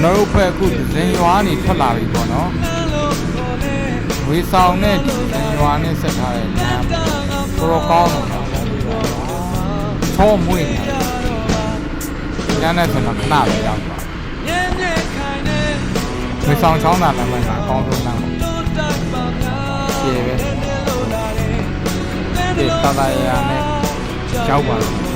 ကျွန်တော်တို့ဖက်အခုဇင်ရွာနေထွက်လာပြီပေါ့နော်ဝေဆောင်နဲ့ဒီဇင်ရွာနဲ့ဆက်ထားတဲ့လမ်းတော်ကောင်းတော့ချောမွေးနေတယ်ညနေဆိုတော့ခဏပဲရောက်သွားဝေဆောင်ချောင်းသာလမ်းမှာအကောင်းဆုံးလမ်းပေါ့ပြေပဲဒီတာတာရနဲ့ရောက်ပါတော့